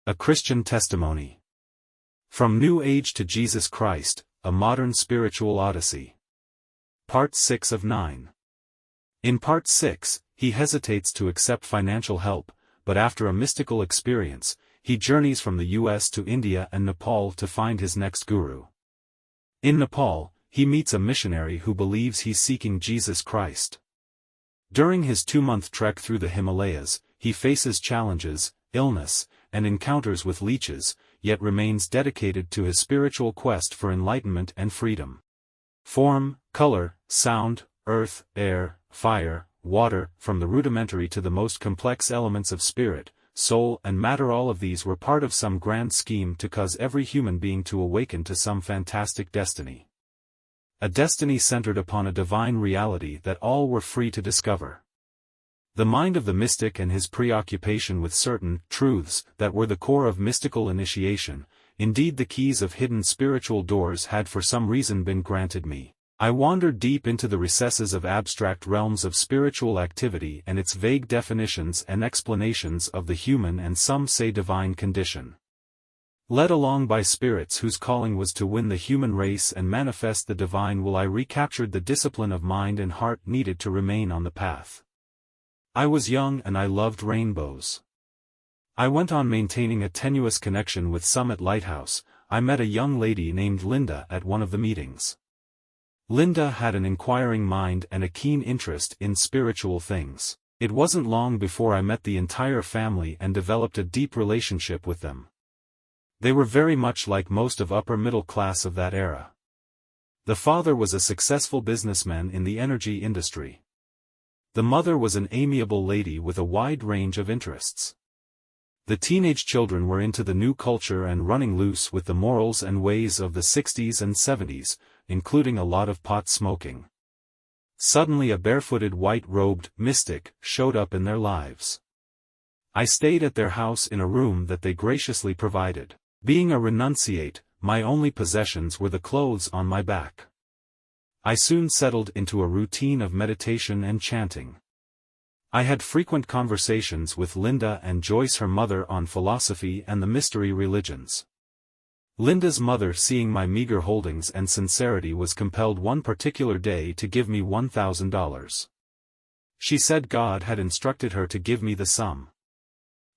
A Christian Testimony. From New Age to Jesus Christ, a Modern Spiritual Odyssey. Part 6 of 9. In Part 6, he hesitates to accept financial help, but after a mystical experience, he journeys from the US to India and Nepal to find his next guru. In Nepal, he meets a missionary who believes he's seeking Jesus Christ. During his 2-month trek through the Himalayas, he faces challenges, illness, and encounters with leeches, yet remains dedicated to his spiritual quest for enlightenment and freedom. Form, color, sound, earth, air, fire, water, from the rudimentary to the most complex elements of spirit, soul and matter, all of these were part of some grand scheme to cause every human being to awaken to some fantastic destiny. A destiny centered upon a divine reality that all were free to discover. The mind of the mystic and his preoccupation with certain truths that were the core of mystical initiation, indeed the keys of hidden spiritual doors, had for some reason been granted me. I wandered deep into the recesses of abstract realms of spiritual activity and its vague definitions and explanations of the human and some say divine condition. Led along by spirits whose calling was to win the human race and manifest the divine will, I recaptured the discipline of mind and heart needed to remain on the path. I was young and I loved rainbows. I went on maintaining a tenuous connection with some at Lighthouse. I met a young lady named Linda at one of the meetings. Linda had an inquiring mind and a keen interest in spiritual things. It wasn't long before I met the entire family and developed a deep relationship with them. They were very much like most of upper middle class of that era. The father was a successful businessman in the energy industry. The mother was an amiable lady with a wide range of interests. The teenage children were into the new culture and running loose with the morals and ways of the 60s and 70s, including a lot of pot smoking. Suddenly a barefooted white-robed mystic showed up in their lives. I stayed at their house in a room that they graciously provided. Being a renunciate, my only possessions were the clothes on my back. I soon settled into a routine of meditation and chanting. I had frequent conversations with Linda and Joyce, her mother, on philosophy and the mystery religions. Linda's mother, seeing my meager holdings and sincerity, was compelled one particular day to give me $1,000. She said God had instructed her to give me the sum.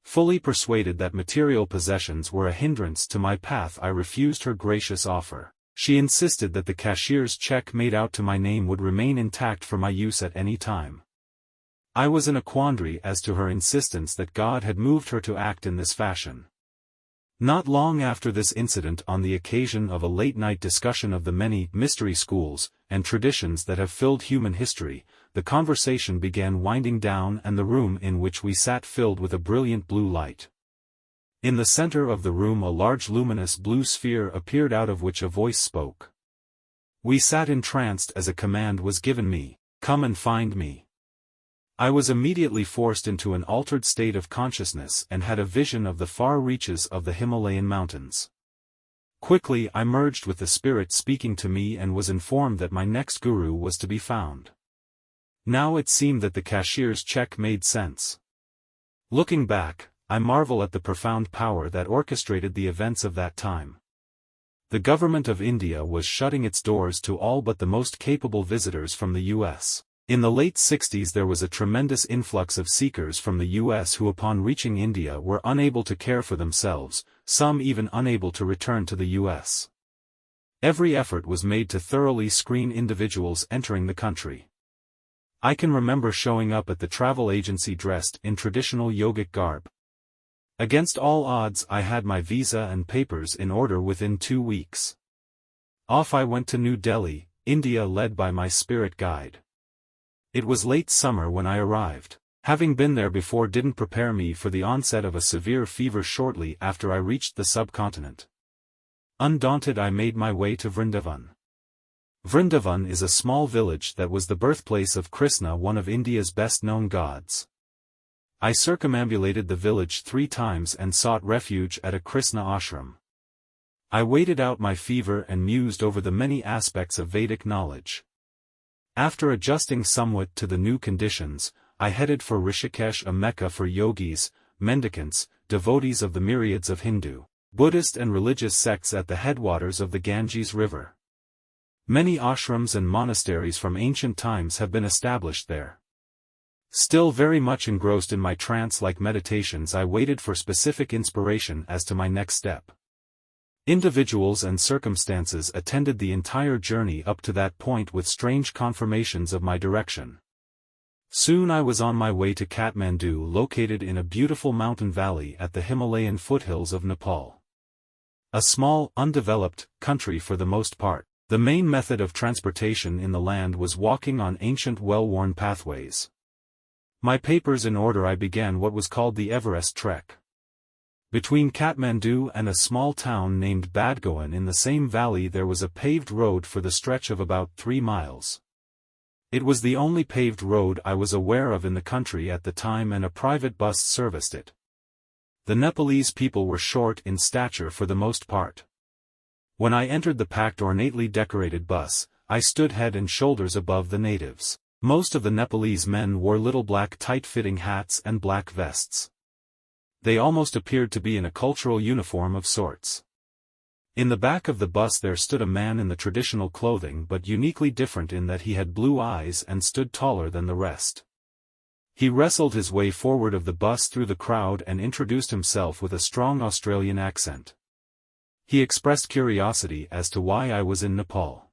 Fully persuaded that material possessions were a hindrance to my path, I refused her gracious offer. She insisted that the cashier's check made out to my name would remain intact for my use at any time. I was in a quandary as to her insistence that God had moved her to act in this fashion. Not long after this incident, on the occasion of a late-night discussion of the many mystery schools and traditions that have filled human history, the conversation began winding down and the room in which we sat filled with a brilliant blue light. In the center of the room a large luminous blue sphere appeared, out of which a voice spoke. We sat entranced as a command was given me, "Come and find me." I was immediately forced into an altered state of consciousness and had a vision of the far reaches of the Himalayan mountains. Quickly I merged with the spirit speaking to me and was informed that my next guru was to be found. Now it seemed that the cashier's check made sense. Looking back, I marvel at the profound power that orchestrated the events of that time. The government of India was shutting its doors to all but the most capable visitors from the US. In the late 60s there was a tremendous influx of seekers from the US who upon reaching India were unable to care for themselves, some even unable to return to the US. Every effort was made to thoroughly screen individuals entering the country. I can remember showing up at the travel agency dressed in traditional yogic garb. Against all odds I had my visa and papers in order within 2 weeks. Off I went to New Delhi, India, led by my spirit guide. It was late summer when I arrived. Having been there before didn't prepare me for the onset of a severe fever shortly after I reached the subcontinent. Undaunted I made my way to Vrindavan. Vrindavan is a small village that was the birthplace of Krishna, one of India's best-known gods. I circumambulated the village 3 times and sought refuge at a Krishna ashram. I waited out my fever and mused over the many aspects of Vedic knowledge. After adjusting somewhat to the new conditions, I headed for Rishikesh, a mecca for yogis, mendicants, devotees of the myriads of Hindu, Buddhist and religious sects at the headwaters of the Ganges River. Many ashrams and monasteries from ancient times have been established there. Still very much engrossed in my trance-like meditations, I waited for specific inspiration as to my next step. Individuals and circumstances attended the entire journey up to that point with strange confirmations of my direction. Soon I was on my way to Kathmandu, located in a beautiful mountain valley at the Himalayan foothills of Nepal. A small, undeveloped country for the most part. The main method of transportation in the land was walking on ancient well-worn pathways. My papers in order, I began what was called the Everest Trek. Between Kathmandu and a small town named Badgoan in the same valley there was a paved road for the stretch of about 3 miles. It was the only paved road I was aware of in the country at the time, and a private bus serviced it. The Nepalese people were short in stature for the most part. When I entered the packed, ornately decorated bus, I stood head and shoulders above the natives. Most of the Nepalese men wore little black tight-fitting hats and black vests. They almost appeared to be in a cultural uniform of sorts. In the back of the bus there stood a man in the traditional clothing, but uniquely different in that he had blue eyes and stood taller than the rest. He wrestled his way forward of the bus through the crowd and introduced himself with a strong Australian accent. He expressed curiosity as to why I was in Nepal.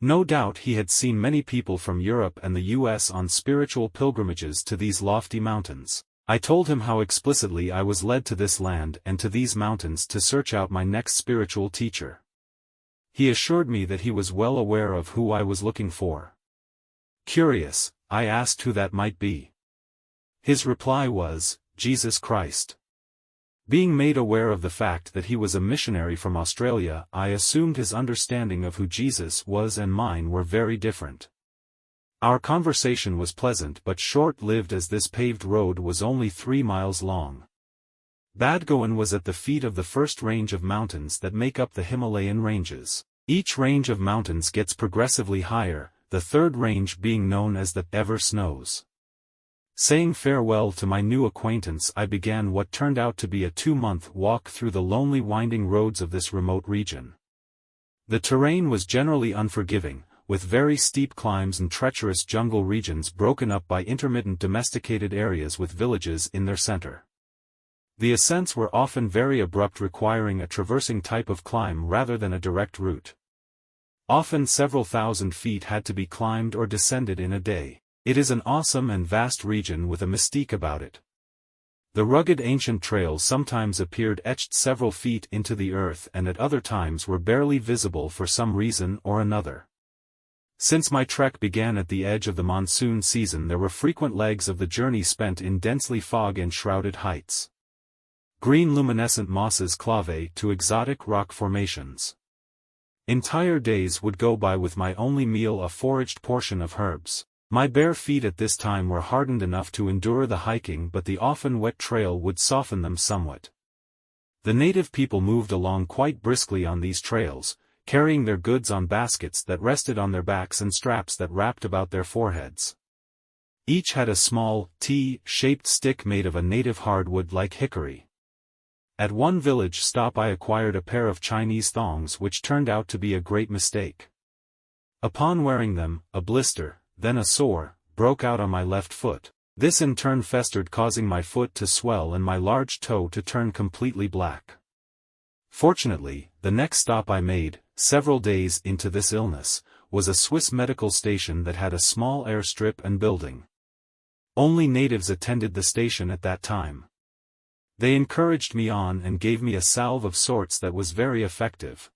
No doubt he had seen many people from Europe and the US on spiritual pilgrimages to these lofty mountains. I told him how explicitly I was led to this land and to these mountains to search out my next spiritual teacher. He assured me that he was well aware of who I was looking for. Curious, I asked who that might be. His reply was, Jesus Christ. Being made aware of the fact that he was a missionary from Australia, I assumed his understanding of who Jesus was and mine were very different. Our conversation was pleasant but short-lived, as this paved road was only 3 miles long. Badgoan was at the feet of the first range of mountains that make up the Himalayan ranges. Each range of mountains gets progressively higher, the third range being known as the Ever Snows. Saying farewell to my new acquaintance, I began what turned out to be a 2-month walk through the lonely winding roads of this remote region. The terrain was generally unforgiving, with very steep climbs and treacherous jungle regions broken up by intermittent domesticated areas with villages in their center. The ascents were often very abrupt, requiring a traversing type of climb rather than a direct route. Often several thousand feet had to be climbed or descended in a day. It is an awesome and vast region with a mystique about it. The rugged ancient trails sometimes appeared etched several feet into the earth and at other times were barely visible for some reason or another. Since my trek began at the edge of the monsoon season, there were frequent legs of the journey spent in densely fog-enshrouded heights. Green luminescent mosses clave to exotic rock formations. Entire days would go by with my only meal a foraged portion of herbs. My bare feet at this time were hardened enough to endure the hiking, but the often wet trail would soften them somewhat. The native people moved along quite briskly on these trails, carrying their goods on baskets that rested on their backs and straps that wrapped about their foreheads. Each had a small, T-shaped stick made of a native hardwood like hickory. At one village stop I acquired a pair of Chinese thongs, which turned out to be a great mistake. Upon wearing them, a blister, then a sore, broke out on my left foot. This in turn festered, causing my foot to swell and my large toe to turn completely black. Fortunately, the next stop I made, several days into this illness, was a Swiss medical station that had a small airstrip and building. Only natives attended the station at that time. They encouraged me on and gave me a salve of sorts that was very effective.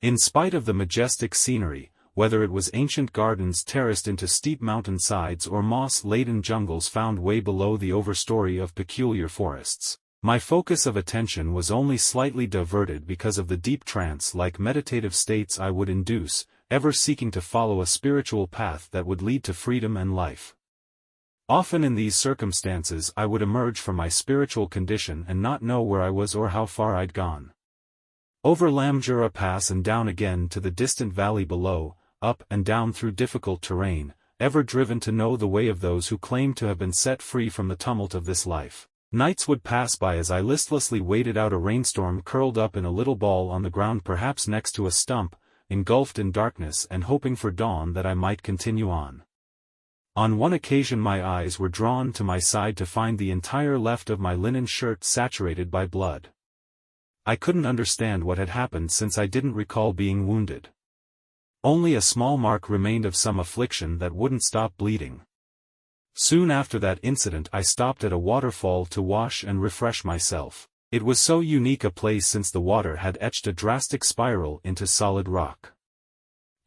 In spite of the majestic scenery, whether it was ancient gardens terraced into steep mountain sides or moss-laden jungles found way below the overstory of peculiar forests, my focus of attention was only slightly diverted because of the deep trance-like meditative states I would induce, ever seeking to follow a spiritual path that would lead to freedom and life. Often in these circumstances I would emerge from my spiritual condition and not know where I was or how far I'd gone. Over Lamjura Pass and down again to the distant valley below, up and down through difficult terrain, ever driven to know the way of those who claim to have been set free from the tumult of this life. Nights would pass by as I listlessly waited out a rainstorm, curled up in a little ball on the ground, perhaps next to a stump, engulfed in darkness and hoping for dawn that I might continue on. On one occasion my eyes were drawn to my side to find the entire left of my linen shirt saturated by blood. I couldn't understand what had happened, since I didn't recall being wounded. Only a small mark remained of some affliction that wouldn't stop bleeding. Soon after that incident I stopped at a waterfall to wash and refresh myself. It was so unique a place, since the water had etched a drastic spiral into solid rock.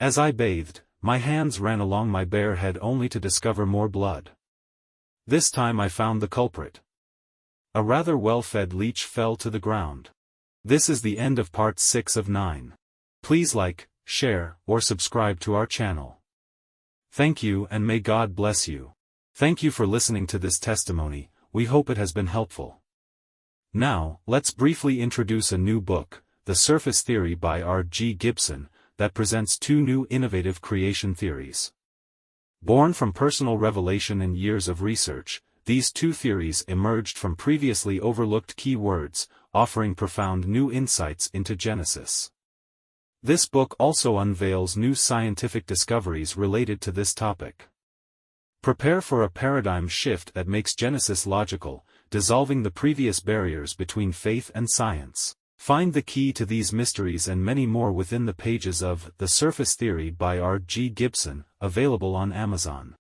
As I bathed, my hands ran along my bare head only to discover more blood. This time I found the culprit. A rather well-fed leech fell to the ground. This is the end of part 6 of 9. Please like, share, or subscribe to our channel. Thank you, and may God bless you. Thank you for listening to this testimony. We hope it has been helpful. Now, let's briefly introduce a new book, The Surface Theory by R.G. Gibson, that presents 2 new innovative creation theories. Born from personal revelation and years of research, these 2 theories emerged from previously overlooked key words, offering profound new insights into Genesis. This book also unveils new scientific discoveries related to this topic. Prepare for a paradigm shift that makes Genesis logical, dissolving the previous barriers between faith and science. Find the key to these mysteries and many more within the pages of The Surface Theory by R.G. Gibson, available on Amazon.